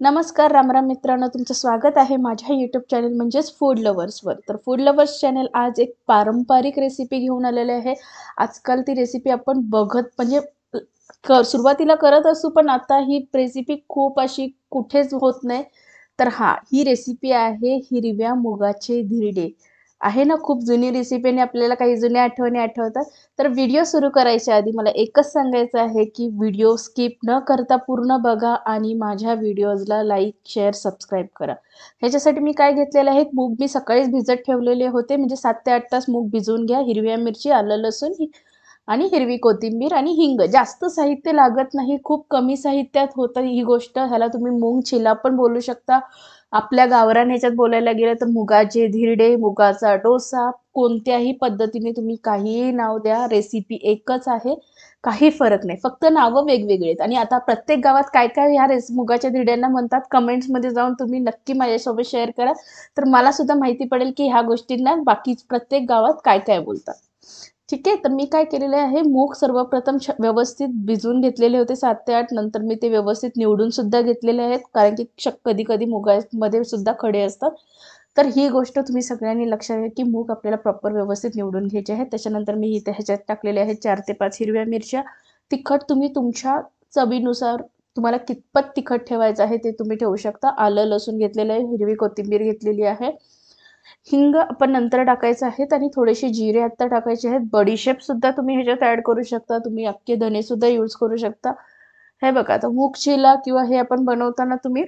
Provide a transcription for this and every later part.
नमस्कार रामराम मित्रांनो, तुमचं स्वागत आहे माझ्या यूट्यूब चॅनल म्हणजेच फूड लवर्सवर. तर फूड लवर्स चॅनल आज एक पारंपरिक रेसिपी घेऊन आलेले आहे. आजकाल ती रेसिपी आपण बघत म्हणजे सुरुवातीला करत असू, पण आता ही रेसिपी खूप अशी कुठेच होत नाही. तर ही रेसिपी आहे हिरव्या मुगाचे धिरडे. आहे ना, खूप जुनी रेसिपी आणि आपल्याला काही जुन्या आठवणी आठवतात. तर व्हिडिओ सुरू करायच्या आधी मला एकच सांगायचं आहे, की व्हिडिओ स्किप न करता पूर्ण बघा आणि माझ्या व्हिडिओजला लाईक, शेअर, सबस्क्राईब करा. ह्याच्यासाठी मी काय घेतलेलं आहे, मूग मी सकाळीच भिजत ठेवलेले होते, म्हणजे 7 ते 8 तास मूग भिजवून घ्या. हिरव्या मिरची, आलं, लसूण आणि हिरवी कोथिंबीर आणि हिंग. जास्त साहित्य लागत नाही, खूप कमी साहित्यात होतं ही गोष्ट. ह्याला तुम्ही मूग चिला पण बोलू शकता. आपल्या गावरान ह्याच्यात बोलायला गेलं तर मुगाचे धिरडे, मुगाचा डोसा, कोणत्याही पद्धतीने तुम्ही काहीही नाव द्या, रेसिपी एकच आहे. काही फरक नाही, फक्त नावं वेगवेगळी आहेत. आणि आता प्रत्येक गावात काय काय ह्या मुगाच्या धिरड्यांना म्हणतात, कमेंट्समध्ये जाऊन तुम्ही नक्की माझ्यासोबत शेअर करा. तर मला सुद्धा माहिती पडेल की ह्या गोष्टींना बाकी प्रत्येक गावात काय काय बोलतात. ठीक आहे. तर मी काय केलेलं आहे, मूग सर्वप्रथम व्यवस्थित भिजवून घेतलेले होते 7 ते 8. नंतर मी ते व्यवस्थित निवडून सुद्धा घेतलेले आहेत, कारण की कधी कधी मुगामध्ये सुद्धा खडे असतात. तर ही गोष्ट तुम्ही सगळ्यांनी लक्षात घ्या, की मूग आपल्याला प्रॉपर व्यवस्थित निवडून घ्यायचे आहेत. त्याच्यानंतर मी इथे ह्याच्यात टाकलेले आहेत 4 ते 5 हिरव्या मिरच्या. तिखट तुम्ही तुमच्या चवीनुसार, तुम्हाला कितपत तिखट ठेवायचं आहे ते तुम्ही ठेवू शकता. आलं लसूण घेतलेलं आहे, हिरवी कोथिंबीर घेतलेली आहे. हिंग आपण नंतर टाकायचं आहेत आणि थोडेसे जिरे आता टाकायचे आहेत. बडीशेप सुद्धा तुम्ही ह्याच्यात ऍड करू शकता. तुम्ही अख्खे धने सुद्धा यूज करू शकता. हे बघा, आता मूग चिला किंवा हे आपण बनवताना तुम्ही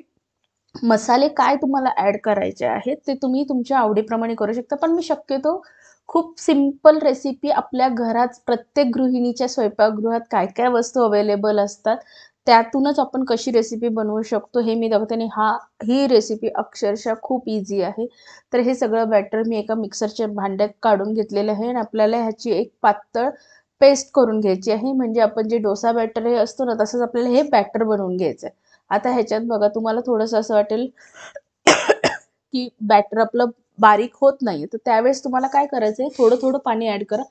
मसाले काय तुम्हाला ऍड करायचे आहेत ते तुम्ही तुमच्या आवडीप्रमाणे करू शकता. पण मी शक्यतो खूप सिंपल रेसिपी, आपल्या घरात प्रत्येक गृहिणीच्या स्वयंपाकगृहात काय काय वस्तू अवेलेबल असतात त्यातूनच आपण कशी रेसिपी बनवू शकतो हे मी दाखवते. आणि ही रेसिपी अक्षरशः खूप इझी आहे. तर हे सगळं बॅटर मी एका मिक्सरच्या भांड्यात काढून घेतलेलं आहे आणि आपल्याला ह्याची एक पातळ पेस्ट करून घ्यायची आहे. म्हणजे आपण जे डोसा बॅटर हे असतो ना, तसंच आपल्याला हे बॅटर बनवून घ्यायचं आहे. आता ह्याच्यात बघा, तुम्हाला थोडंसं असं वाटेल की बॅटर आपलं बारीक होत नाहीये, तर त्यावेळेस तुम्हाला काय करायचंय, थोडं थोडं पाणी ऍड करा.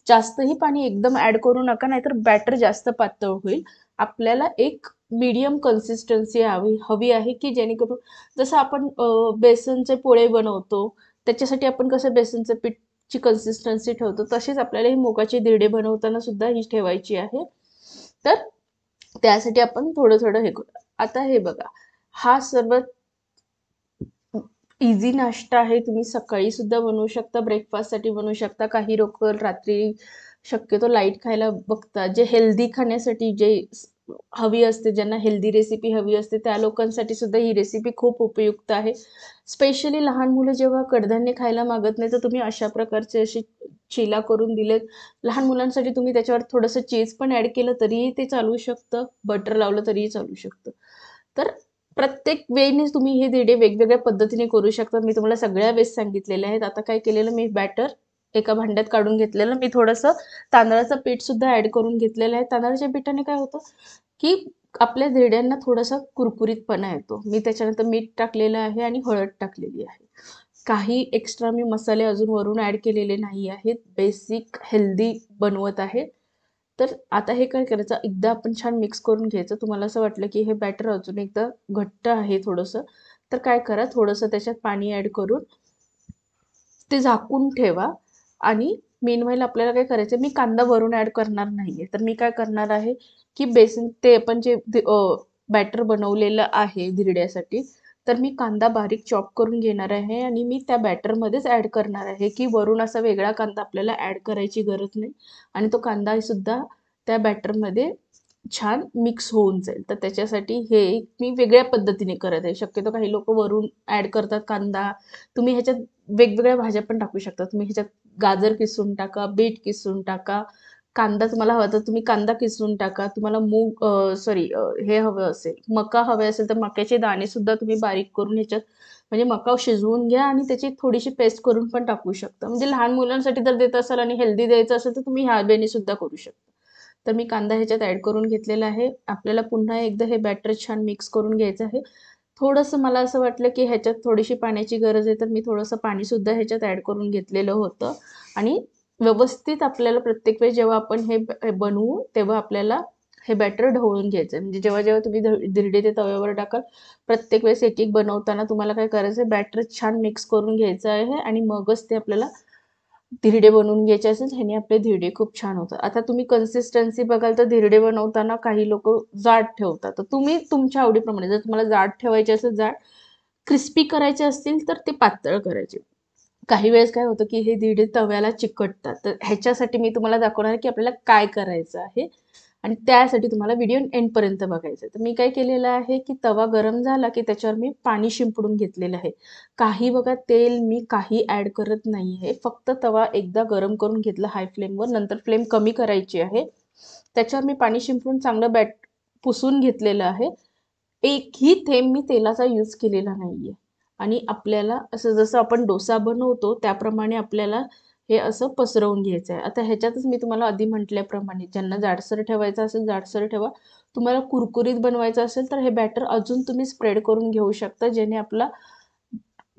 जास्तही पाणी एकदम ऍड करू नका, नाहीतर बॅटर जास्त पातळ होईल. आपल्याला एक मीडियम कन्सिस्टन्सी हवी आहे, की जेणेकरून जसं आपण बेसनचे पोळे बनवतो, त्याच्यासाठी आपण कसं बेसनचं पीठची कन्सिस्टन्सी ठेवतो, तशीच आपल्याला ही मुगाची धिरडे बनवताना सुद्धा ही ठेवायची आहे. तर त्यासाठी आपण थोडं थोडं हे करू. आता हे बघा, हा सर्वात इझी नाश्ता आहे. तुम्ही सकाळी सुद्धा बनवू शकता, ब्रेकफास्टसाठी बनवू शकता. काही लोक रात्री शक्यतो लाईट खायला बघतात. जे हेल्दी खाण्यासाठी हवी असते, ज्यांना हेल्दी रेसिपी हवी असते, त्या लोकांसाठी सुद्धा ही रेसिपी खूप उपयुक्त आहे. स्पेशली लहान मुलं जेव्हा कडधान्य खायला मागत नाही, तर तुम्ही अशा प्रकारचे अशी चिला करून दिलेत. लहान मुलांसाठी तुम्ही त्याच्यावर थोडंसं चीज पण ऍड केलं तरीही ते चालू शकतं, बटर लावलं तरीही चालू शकतं. तर प्रत्येक वेळेने तुम्ही हे धिरडे वेगवेगळ्या पद्धतीने करू शकता. मी तुम्हाला सगळ्या वेळेस सांगितलेल्या आहेत. आता काय केलेलं, मी बॅटर एका भांड्यात काढून घेतलेलं. मी थोडंसं तांदळाचं पीठ सुद्धा ऍड करून घेतलेलं आहे. तांदळाच्या पिठाने काय होतं, की आपल्या धिरड्यांना थोडासा कुरकुरीतपणा येतो. मी त्याच्यानंतर मीठ टाकलेलं आहे आणि हळद टाकलेली आहे. काही एक्स्ट्रा मी मसाले अजून वरून ऍड केलेले नाही आहेत. बेसिक हेल्दी बनवत आहे. तर आता हे काय करायचं, एकदा आपण छान मिक्स करून घ्यायचं. तुम्हाला असं वाटलं की हे बॅटर अजून एकदा घट्ट आहे थोडंसं, तर काय करा, थोडंसं त्याच्यात पाणी ऍड करून ते झाकून ठेवा. आणि मेनवाईल आपल्याला काय करायचं, मी कांदा वरून ऍड करणार नाहीये. तर मी काय करणार आहे, की बेसन ते आपण जे बॅटर बनवलेलं आहे धिरड्यासाठी, तर मी कांदा बारीक चॉप करून घेणार आहे आणि मी त्या बॅटरमध्येच ऍड करणार आहे, की वरून असा वेगळा कांदा आपल्याला ऍड करायची गरज नाही. आणि तो कांदा सुद्धा त्या बॅटरमध्ये छान मिक्स होऊन जाईल. तर त्याच्यासाठी हे मी वेगळ्या पद्धतीने करत आहे. शक्यतो काही लोक वरून ऍड करतात कांदा. तुम्ही ह्याच्यात वेगवेगळ्या भाज्या पण टाकू शकता. तुम्ही ह्याच्यात गाजर किसून टाका, बीट किसून टाका. कांदा तुम्हाला हवा तर तुम्ही कांदा किसून टाका. तुम्हाला हे हवं असेल, मका हवे असेल, तर मक्याचे दाणे सुद्धा तुम्ही बारीक करून ह्याच्यात, म्हणजे मका शिजवून घ्या आणि त्याची थोडीशी पेस्ट करून पण टाकू शकता. म्हणजे लहान मुलांसाठी जर देत असाल आणि हेल्दी द्यायचं असेल तर तुम्ही ह्या बेने सुद्धा करू शकता. तर मी कांदा ह्याच्यात ऍड करून घेतलेला आहे. आपल्याला पुन्हा एकदा हे बॅटर छान मिक्स करून घ्यायचं आहे. थोडंसं मला असं वाटलं की ह्याच्यात थोडीशी पाण्याची गरज आहे, तर मी थोडंसं पाणी सुद्धा ह्याच्यात ऍड करून घेतलेलं होतं. आणि व्यवस्थित आपल्याला प्रत्येक वेळेस जेव्हा आपण हे बनवू तेव्हा आपल्याला हे बॅटर ढवळून घ्यायचं. म्हणजे जेव्हा जेव्हा तुम्ही धिरडे ते तव्यावर टाकाल, प्रत्येक वेळेस एक एक बनवताना तुम्हाला काय करायचं आहे, बॅटर छान मिक्स करून घ्यायचं आहे आणि मगच ते आपल्याला धिरडे बनवून घ्यायचे असेल. ह्याने आपले धिरडे खूप छान होतात. आता तुम्ही कन्सिस्टन्सी बघाल तर धिरडे बनवताना काही लोक जाड ठेवतात, तर तुम्ही तुमच्या आवडीप्रमाणे, जर तुम्हाला जाड ठेवायचे असेल, जाड क्रिस्पी करायचे असतील तर ते पातळ करायचे. काही वेळेस काय होतं की हे धिरडे तव्याला चिकटतात, तर ह्याच्यासाठी मी तुम्हाला दाखवणार की आपल्याला काय करायचं आहे आणि त्यासाठी तुम्हाला व्हिडिओ एंडपर्यंत बघायचं. तर मी काय केलेलं आहे की तवा गरम झाला की त्याच्यावर मी पाणी शिंपडून घेतलेलं आहे. काही बघा तेल मी काही ॲड करत नाही आहे, फक्त तवा एकदा गरम करून घेतला हाय फ्लेमवर, नंतर फ्लेम कमी करायची आहे. त्याच्यावर मी पाणी शिंपडून चांगलं पुसून घेतलेलं आहे. एकही थेंब मी तेलाचा यूज केलेला नाहीये. आणि आपल्याला असं जसं आपण डोसा बनवतो त्याप्रमाणे आपल्याला हे असं पसरवून घ्यायचं आहे. आता ह्याच्यातच मी तुम्हाला आधी म्हटल्याप्रमाणे ज्यांना जाडसर ठेवायचं असेल जाडसर ठेवा. तुम्हाला कुरकुरीत बनवायचं असेल तर हे बॅटर अजून तुम्ही स्प्रेड करून घेऊ शकता, जेणे आपला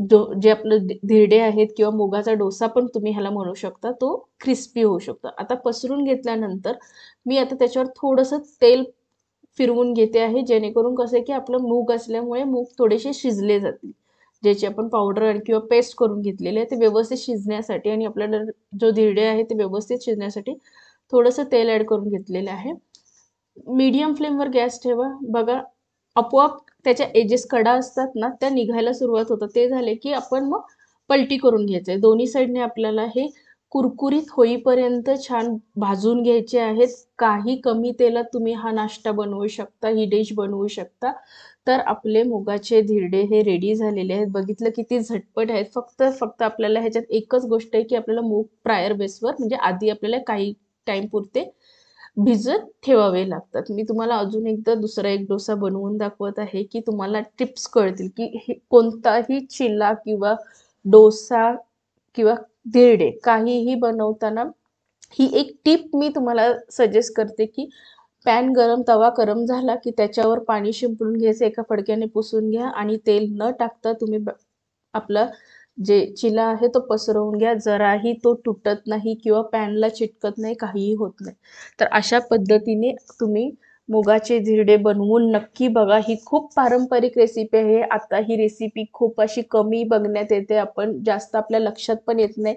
जे आपलं धिरडे आहेत किंवा मुगाचा डोसा पण तुम्ही ह्याला म्हणू शकता, तो क्रिस्पी होऊ शकतो. आता पसरून घेतल्यानंतर मी आता त्याच्यावर थोडंसं तेल फिरवून घेते आहे, जेणेकरून कसं आहे की आपलं मूग असल्यामुळे मूग थोडेसे शिजले जातील. ज्याची आपण पावडर किंवा पेस्ट करून घेतलेली आहे, ते व्यवस्थित शिजण्यासाठी आणि आपल्याला जो धिरडे आहे ते व्यवस्थित शिजण्यासाठी थोडंसं तेल ॲड करून घेतलेलं आहे. मीडियम फ्लेमवर गॅस ठेवा. बघा आपोआप त्याच्या एजेस कडा असतात ना, त्या निघायला सुरुवात होतात. ते झाले की आपण मग पलटी करून घ्यायचं आहे. दोन्ही साईडने आपल्याला हे कुरकुरीत होईपर्यंत छान भाजून घ्यायचे आहेत. काही कमी तेलात तुम्ही हा नाश्ता बनवू शकता, ही डिश बनवू शकता. तर आपले मुगाचे धिरडे हे रेडी झालेले आहेत. बघितलं किती झटपट आहेत. फक्त आपल्याला ह्याच्यात एकच गोष्ट आहे की आपल्याला मूग प्रायर बेसवर म्हणजे आधी आपल्याला काही टाईम पुरते भिजत ठेवावे लागतात. मी तुम्हाला अजून एकदा दुसरा एक डोसा बनवून दाखवत आहे की तुम्हाला टिप्स कळतील की हे कोणताही चिल्ला किंवा डोसा किंवा धिरडे काहीही बनवताना ही एक टिप मी तुम्हाला सजेस्ट करते की तवा गरम झाला की त्याच्यावर पाणी शिंपडून घ्यायचं, एका फडक्याने पुसून घ्या आणि तेल न टाकता तुम्ही आपला जे चिला आहे तो पसरवून घ्या. जराही तो तुटत नाही किंवा पॅनला चिटकत नाही, काहीही होत नाही. तर अशा पद्धतीने तुम्ही मुगाचे धिरडे बनवून नक्की बघा. ही खूप पारंपरिक रेसिपी आहे. आता ही रेसिपी खूप अशी कमी बघण्यात येते, आपण जास्त आपल्या लक्षात पण येत नाही.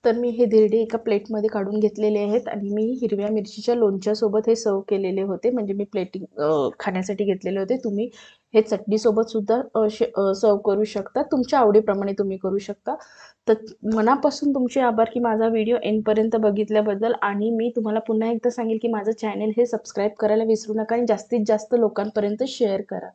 तर मी हे धिरडे एका प्लेटमध्ये काढून घेतलेले आहेत आणि मी हिरव्या मिरचीच्या लोणच्यासोबत हे सर्व केलेले होते. म्हणजे मी खाण्यासाठी घेतलेले होते. तुम्ही हे चटणीसोबत सुद्धा सर्व करू शकता. तुमच्या आवडीप्रमाणे तुम्ही करू शकता. तर मनापासून तुमचे आभार की माझा व्हिडिओ एंडपर्यंत बघितल्याबद्दल. आणि मी तुम्हाला पुन्हा एकदा सांगेल की माझं चॅनल हे सबस्क्राईब करायला विसरू नका आणि जास्तीत जास्त लोकांपर्यंत शेअर करा.